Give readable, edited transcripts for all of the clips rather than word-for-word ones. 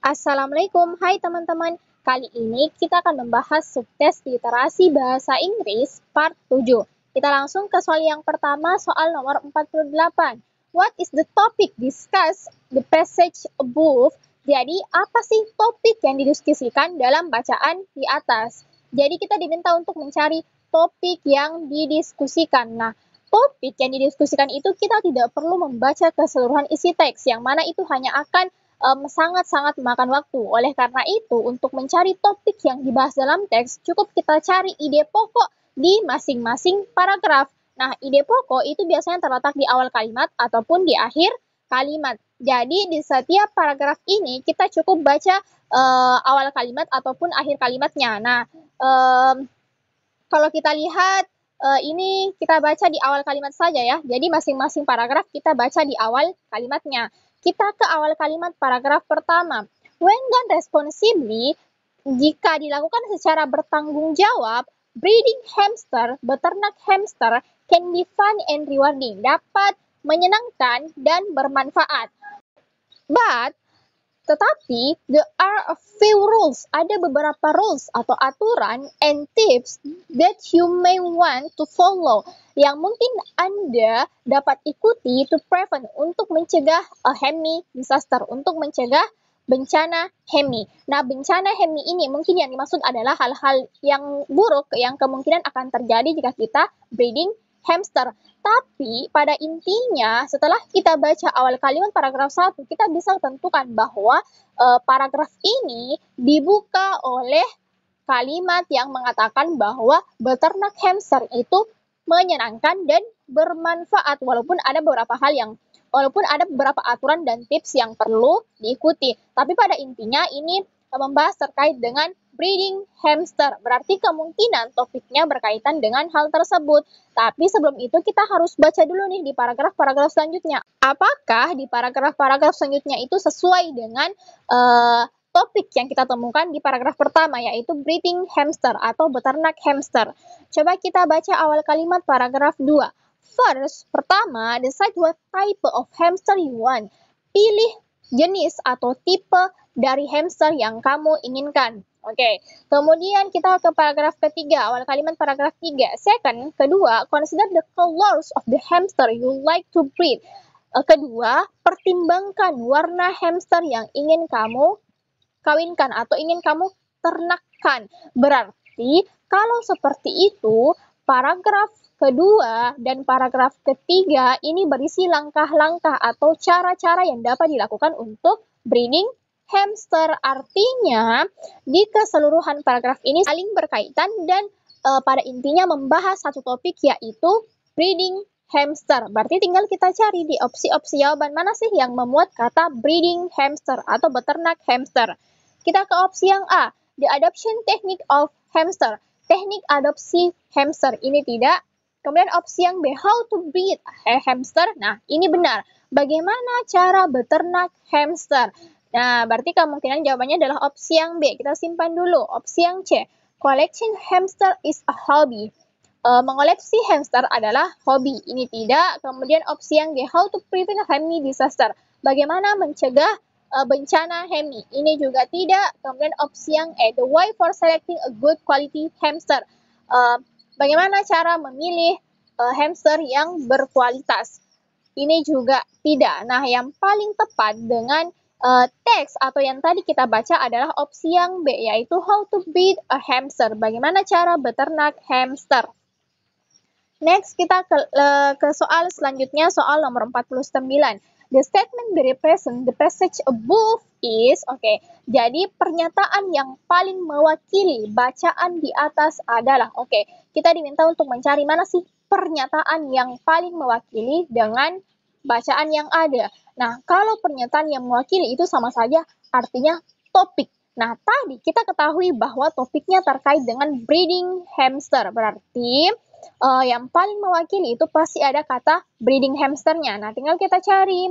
Assalamualaikum, hai teman-teman. Kali ini kita akan membahas subtes literasi bahasa Inggris part 7. Kita langsung ke soal yang pertama, soal nomor 48. What is the topic discussed the passage above? Jadi, apa sih topik yang didiskusikan dalam bacaan di atas? Jadi, kita diminta untuk mencari topik yang didiskusikan. Nah, topik yang didiskusikan itu kita tidak perlu membaca keseluruhan isi teks, yang mana itu hanya akan sangat-sangat memakan waktu. Oleh karena itu, untuk mencari topik yang dibahas dalam teks, cukup kita cari ide pokok di masing-masing paragraf. Nah, ide pokok itu biasanya terletak di awal kalimat ataupun di akhir kalimat. Jadi, di setiap paragraf ini kita cukup baca awal kalimat ataupun akhir kalimatnya. Nah, kalau kita lihat ini kita baca di awal kalimat saja ya. Jadi masing-masing paragraf kita baca di awal kalimatnya. Kita ke awal kalimat paragraf pertama. When done responsibly, jika dilakukan secara bertanggung jawab, breeding hamster, beternak hamster, can be fun and rewarding, dapat menyenangkan dan bermanfaat. Tetapi, there are a few rules, ada beberapa rules atau aturan and tips that you may want to follow, yang mungkin Anda dapat ikuti to prevent, untuk mencegah a hemi disaster, untuk mencegah bencana hemi. Nah, bencana hemi ini mungkin yang dimaksud adalah hal-hal yang buruk yang kemungkinan akan terjadi jika kita breeding hamster. Tapi pada intinya setelah kita baca awal kalimat paragraf 1, kita bisa tentukan bahwa paragraf ini dibuka oleh kalimat yang mengatakan bahwa beternak hamster itu menyenangkan dan bermanfaat, walaupun ada beberapa aturan dan tips yang perlu diikuti. Tapi pada intinya ini membahas terkait dengan breeding hamster. Berarti kemungkinan topiknya berkaitan dengan hal tersebut. Tapi sebelum itu kita harus baca dulu nih di paragraf-paragraf selanjutnya. Apakah di paragraf-paragraf selanjutnya itu sesuai dengan topik yang kita temukan di paragraf pertama, yaitu breeding hamster atau beternak hamster. Coba kita baca awal kalimat paragraf 2. First, pertama, decide what type of hamster you want. Pilih jenis atau tipe dari hamster yang kamu inginkan. Oke, kemudian kita ke paragraf ketiga, awal kalimat paragraf 3. Second, kedua, consider the colors of the hamster you like to breed. Kedua, pertimbangkan warna hamster yang ingin kamu kawinkan atau ingin kamu ternakkan. Berarti, kalau seperti itu, paragraf kedua dan paragraf ketiga ini berisi langkah-langkah atau cara-cara yang dapat dilakukan untuk breeding hamster. Artinya, di keseluruhan paragraf ini saling berkaitan dan pada intinya membahas satu topik, yaitu breeding hamster. Berarti tinggal kita cari di opsi-opsi jawaban mana sih yang memuat kata breeding hamster atau beternak hamster. Kita ke opsi yang A, the adoption technique of hamster. Teknik adopsi hamster ini tidak. Kemudian opsi yang B, how to breed a hamster. Nah, ini benar. Bagaimana cara beternak hamster? Nah, berarti kemungkinan jawabannya adalah opsi yang B. Kita simpan dulu. Opsi yang C, collecting hamster is a hobby. Mengoleksi hamster adalah hobi. Ini tidak. Kemudian opsi yang D, how to prevent hemi disaster. Bagaimana mencegah bencana hemi. Ini juga tidak. Kemudian opsi yang E, the way for selecting a good quality hamster. Bagaimana cara memilih hamster yang berkualitas. Ini juga tidak. Nah, yang paling tepat dengan teks atau yang tadi kita baca adalah opsi yang B, yaitu how to breed a hamster. Bagaimana cara beternak hamster. Next, kita ke soal selanjutnya, soal nomor 49. The statement that represents the passage above is, jadi pernyataan yang paling mewakili bacaan di atas adalah, kita diminta untuk mencari mana sih pernyataan yang paling mewakili dengan bacaan yang ada. Nah, kalau pernyataan yang mewakili itu sama saja artinya topik. Nah, tadi kita ketahui bahwa topiknya terkait dengan breeding hamster. Berarti yang paling mewakili itu pasti ada kata breeding hamsternya. Nah, tinggal kita cari.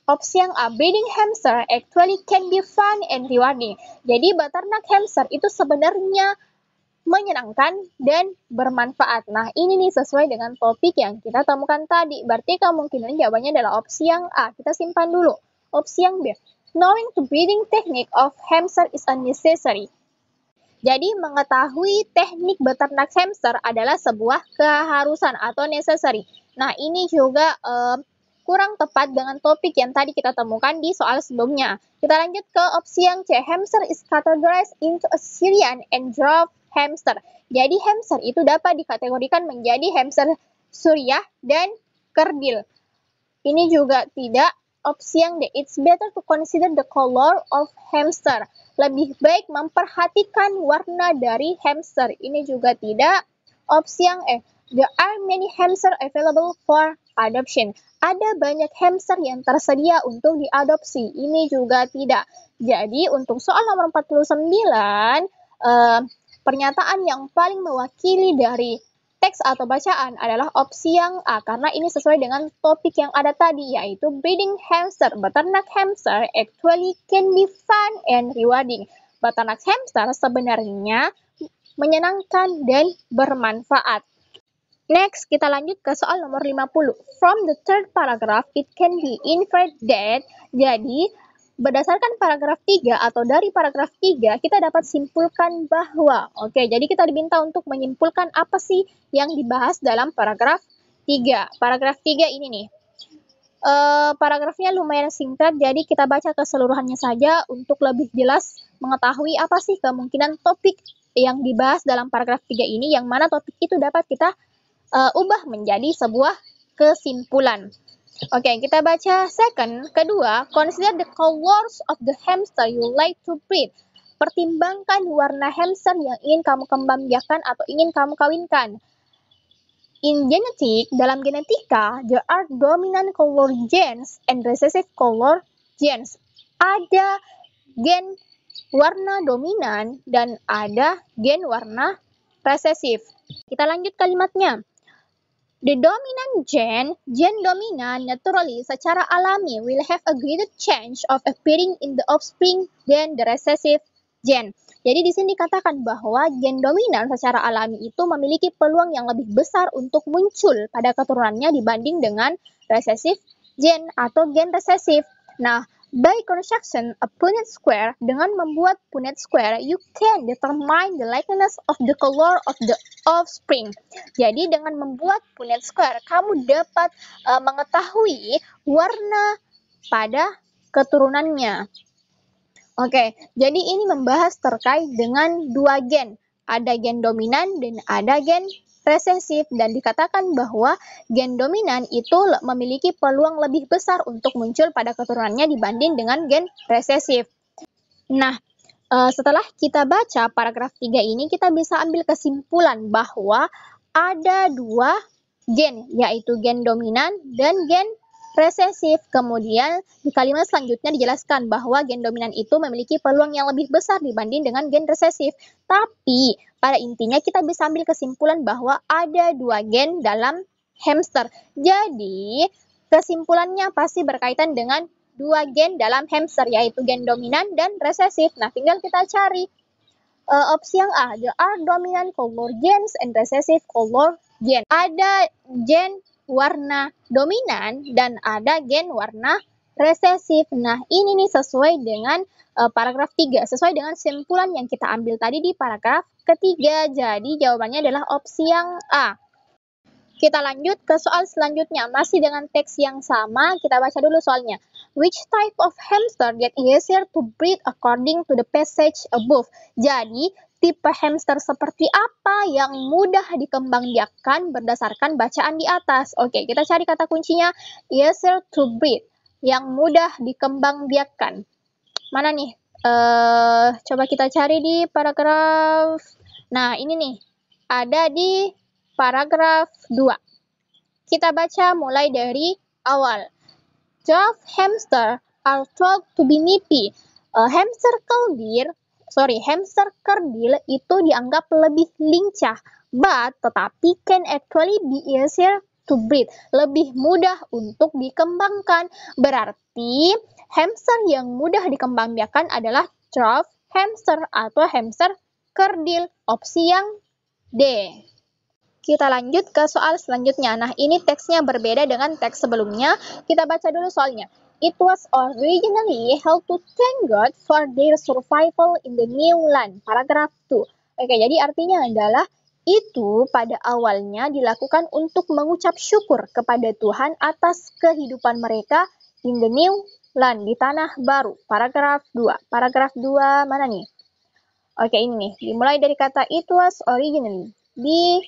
Opsi yang A, breeding hamster actually can be fun and rewarding. Jadi, beternak hamster itu sebenarnya menyenangkan dan bermanfaat. Nah, ini nih sesuai dengan topik yang kita temukan tadi. Berarti kemungkinan jawabannya adalah opsi yang A. Kita simpan dulu. Opsi yang B, knowing the breeding technique of hamster is unnecessary. Jadi mengetahui teknik beternak hamster adalah sebuah keharusan atau necessary. Nah, ini juga kurang tepat dengan topik yang tadi kita temukan di soal sebelumnya. Kita lanjut ke opsi yang C. Hamster is categorized into a Syrian and dwarf hamster. Jadi hamster itu dapat dikategorikan menjadi hamster Suriah dan kerdil. Ini juga tidak. Opsi yang D. It's better to consider the color of hamster. Lebih baik memperhatikan warna dari hamster. Ini juga tidak. Opsi yang E. There are many hamster available for adoption. Ada banyak hamster yang tersedia untuk diadopsi. Ini juga tidak. Jadi untuk soal nomor 49, pernyataan yang paling mewakili dari teks atau bacaan adalah opsi yang A, karena ini sesuai dengan topik yang ada tadi, yaitu breeding hamster. Beternak hamster actually can be fun and rewarding. Beternak hamster sebenarnya menyenangkan dan bermanfaat. Next, kita lanjut ke soal nomor 50. From the third paragraph, it can be inferred that, jadi berdasarkan paragraf 3 atau dari paragraf 3, kita dapat simpulkan bahwa, jadi kita diminta untuk menyimpulkan apa sih yang dibahas dalam paragraf 3. Paragraf 3 ini nih. Paragrafnya lumayan singkat, jadi kita baca keseluruhannya saja untuk lebih jelas mengetahui apa sih kemungkinan topik yang dibahas dalam paragraf 3 ini, yang mana topik itu dapat kita ubah menjadi sebuah kesimpulan. Kita baca second. Kedua, consider the colors of the hamster you like to breed. Pertimbangkan warna hamster yang ingin kamu kembangbiakkan atau ingin kamu kawinkan. In genetic, dalam genetika, there are dominant color genes and recessive color genes. Ada gen warna dominan dan ada gen warna resesif. Kita lanjut kalimatnya. The dominant gen dominan naturally secara alami will have a greater chance of appearing in the offspring than the recessive gen. Jadi di sini dikatakan bahwa gen dominan secara alami itu memiliki peluang yang lebih besar untuk muncul pada keturunannya dibanding dengan recessive gen atau gen resesif. Nah, by construction a Punnett square, dengan membuat Punnett square, you can determine the likeness of the color of the offspring. Jadi dengan membuat Punnett square, kamu dapat mengetahui warna pada keturunannya. Jadi ini membahas terkait dengan dua gen. Ada gen dominan dan ada gen resesif, dan dikatakan bahwa gen dominan itu memiliki peluang lebih besar untuk muncul pada keturunannya dibanding dengan gen resesif. Nah, setelah kita baca paragraf 3 ini, kita bisa ambil kesimpulan bahwa ada dua gen, yaitu gen dominan dan gen resesif. Kemudian di kalimat selanjutnya dijelaskan bahwa gen dominan itu memiliki peluang yang lebih besar dibanding dengan gen resesif. Tapi pada intinya kita bisa ambil kesimpulan bahwa ada dua gen dalam hamster. Jadi kesimpulannya pasti berkaitan dengan dua gen dalam hamster, yaitu gen dominan dan resesif. Nah, tinggal kita cari opsi yang A. There are dominant color genes and recessive color gen. Ada gen warna dominan dan ada gen warna resesif. Nah, ini nih sesuai dengan paragraf 3, sesuai dengan simpulan yang kita ambil tadi di paragraf ketiga. Jadi jawabannya adalah opsi yang A. Kita lanjut ke soal selanjutnya, masih dengan teks yang sama. Kita baca dulu soalnya. Which type of hamster get easier to breed according to the passage above? Jadi tipe hamster seperti apa yang mudah dikembangbiakkan berdasarkan bacaan di atas? Kita cari kata kuncinya easier to breed, yang mudah dikembangbiakkan. Mana nih? Coba kita cari di paragraf. Nah, ini nih. Ada di paragraf 2. Kita baca mulai dari awal. Dwarf hamster are thought to be nippy. Hamster kerdil itu dianggap lebih lincah, tetapi can actually be easier to breed, lebih mudah untuk dikembangkan. Berarti hamster yang mudah dikembangbiakkan adalah dwarf hamster atau hamster kerdil, opsi yang D. Kita lanjut ke soal selanjutnya. Nah, ini teksnya berbeda dengan teks sebelumnya. Kita baca dulu soalnya. It was originally held to thank God for their survival in the new land. Paragraf 2. Oke, jadi artinya adalah itu pada awalnya dilakukan untuk mengucap syukur kepada Tuhan atas kehidupan mereka in the new land, di tanah baru. Paragraf 2. Paragraf 2 mana nih? Oke, ini nih. Dimulai dari kata it was originally. Di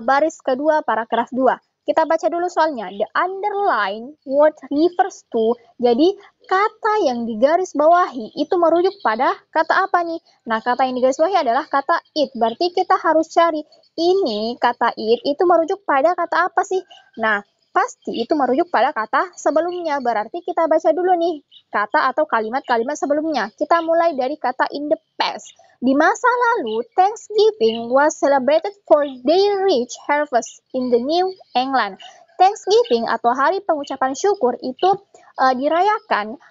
baris kedua paragraf 2. Kita baca dulu soalnya. The underline word refers to. Jadi kata yang digaris bawahi itu merujuk pada kata apa nih? Nah, kata yang digaris bawahi adalah kata it. Berarti kita harus cari ini kata it itu merujuk pada kata apa sih? Nah, pasti itu merujuk pada kata sebelumnya. Berarti kita baca dulu nih kata atau kalimat-kalimat sebelumnya. Kita mulai dari kata in the past. Di masa lalu, Thanksgiving was celebrated for their rich harvest in the New England. Thanksgiving atau hari pengucapan syukur itu dirayakan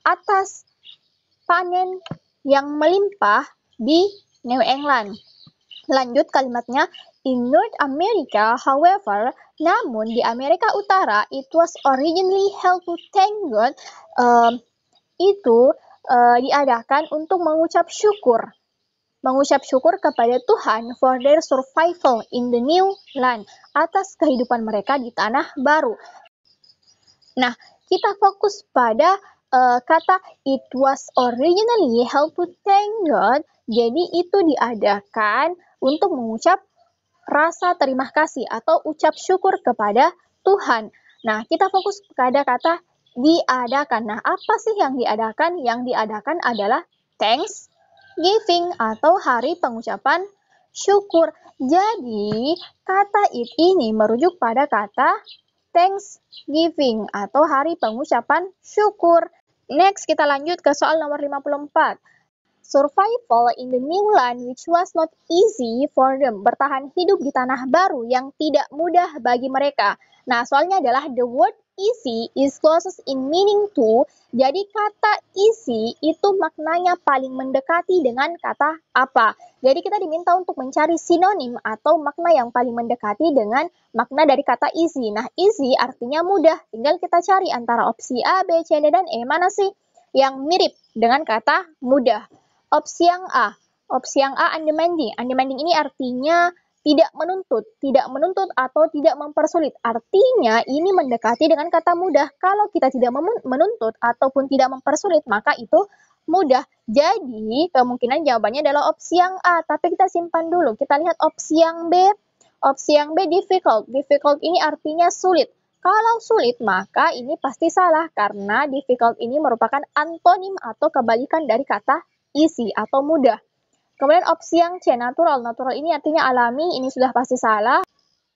atas panen yang melimpah di New England. Lanjut kalimatnya, in North America, however, namun di Amerika Utara, it was originally held to thank God, itu diadakan untuk mengucap syukur kepada Tuhan for their survival in the new land, atas kehidupan mereka di tanah baru. Nah, kita fokus pada kata it was originally held to thank God. Jadi itu diadakan untuk mengucap rasa terima kasih atau ucap syukur kepada Tuhan. Nah, kita fokus pada kata diadakan. Nah, apa sih yang diadakan? Yang diadakan adalah Thanksgiving atau hari pengucapan syukur. Jadi, kata it ini merujuk pada kata Thanksgiving atau hari pengucapan syukur. Next, kita lanjut ke soal nomor 54. Survival in the new land which was not easy for them. Bertahan hidup di tanah baru yang tidak mudah bagi mereka. Nah, soalnya adalah the word easy is closest in meaning to. Jadi kata easy itu maknanya paling mendekati dengan kata apa. Jadi kita diminta untuk mencari sinonim atau makna yang paling mendekati dengan makna dari kata easy. Nah, easy artinya mudah. Tinggal kita cari antara opsi A, B, C, D, dan E. Mana sih yang mirip dengan kata mudah? Opsi yang A, undemanding. Undemanding ini artinya tidak menuntut atau tidak mempersulit. Artinya ini mendekati dengan kata mudah. Kalau kita tidak menuntut ataupun tidak mempersulit, maka itu mudah. Jadi kemungkinan jawabannya adalah opsi yang A, tapi kita simpan dulu. Kita lihat opsi yang B. Opsi yang B, difficult. Difficult ini artinya sulit. Kalau sulit, maka ini pasti salah karena difficult ini merupakan antonim atau kebalikan dari kata easy atau mudah. Kemudian opsi yang C, natural. Natural ini artinya alami, ini sudah pasti salah.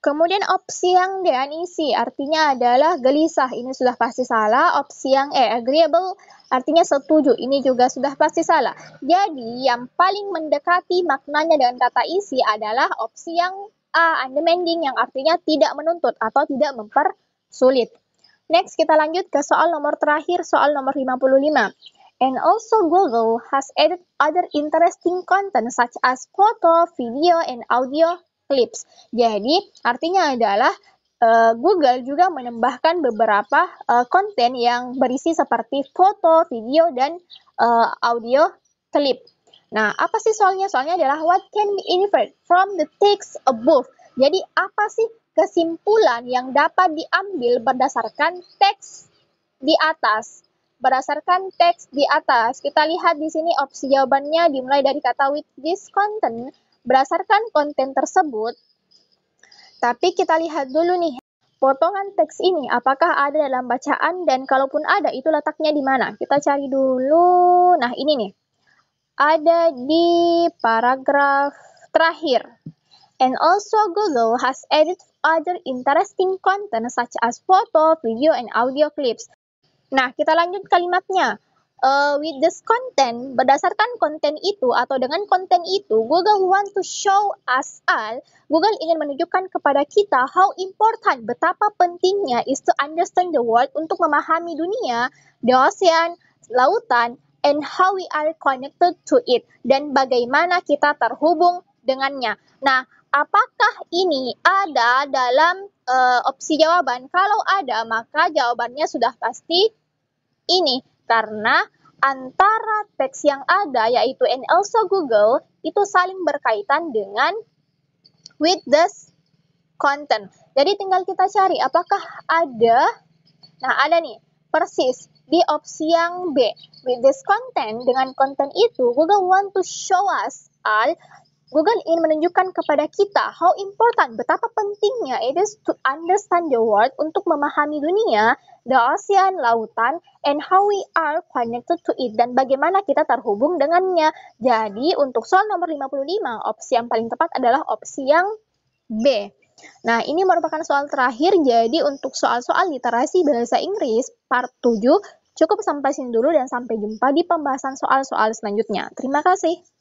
Kemudian opsi yang D, uneasy, artinya adalah gelisah, ini sudah pasti salah. Opsi yang E, agreeable, artinya setuju, ini juga sudah pasti salah. Jadi yang paling mendekati maknanya dengan kata easy adalah opsi yang A, undemanding, yang artinya tidak menuntut atau tidak mempersulit. Next, kita lanjut ke soal nomor terakhir, soal nomor 55. And also Google has added other interesting content such as photo, video, and audio clips. Jadi artinya adalah Google juga menambahkan beberapa konten yang berisi seperti foto, video, dan audio clip. Nah, apa sih soalnya? Soalnya adalah what can be inferred from the text above. Jadi apa sih kesimpulan yang dapat diambil berdasarkan teks di atas? Berdasarkan teks di atas, kita lihat di sini opsi jawabannya dimulai dari kata with this content, berdasarkan konten tersebut. Tapi kita lihat dulu nih, potongan teks ini apakah ada dalam bacaan, dan kalaupun ada, itu letaknya di mana? Kita cari dulu. Nah, ini nih. Ada di paragraf terakhir. And also Google has added other interesting content such as photo, video, and audio clips. Nah, kita lanjut kalimatnya. With this content, berdasarkan konten itu atau dengan konten itu, Google want to show us all, Google ingin menunjukkan kepada kita how important, betapa pentingnya is to understand the world, untuk memahami dunia, the ocean, lautan, and how we are connected to it, dan bagaimana kita terhubung dengannya. Nah, apakah ini ada dalam opsi jawaban? Kalau ada, maka jawabannya sudah pasti ini karena antara teks yang ada yaitu and also Google itu saling berkaitan dengan with the content. Jadi tinggal kita cari apakah ada. Nah, ada nih, persis di opsi yang B. With this content, dengan konten itu, Google want to show us all. Google ingin menunjukkan kepada kita how important, betapa pentingnya it is to understand the world, untuk memahami dunia, the ocean, lautan, and how we are connected to it, dan bagaimana kita terhubung dengannya. Jadi, untuk soal nomor 55, opsi yang paling tepat adalah opsi yang B. Nah, ini merupakan soal terakhir, jadi untuk soal-soal literasi bahasa Inggris part 7 cukup sampai sini dulu dan sampai jumpa di pembahasan soal-soal selanjutnya. Terima kasih.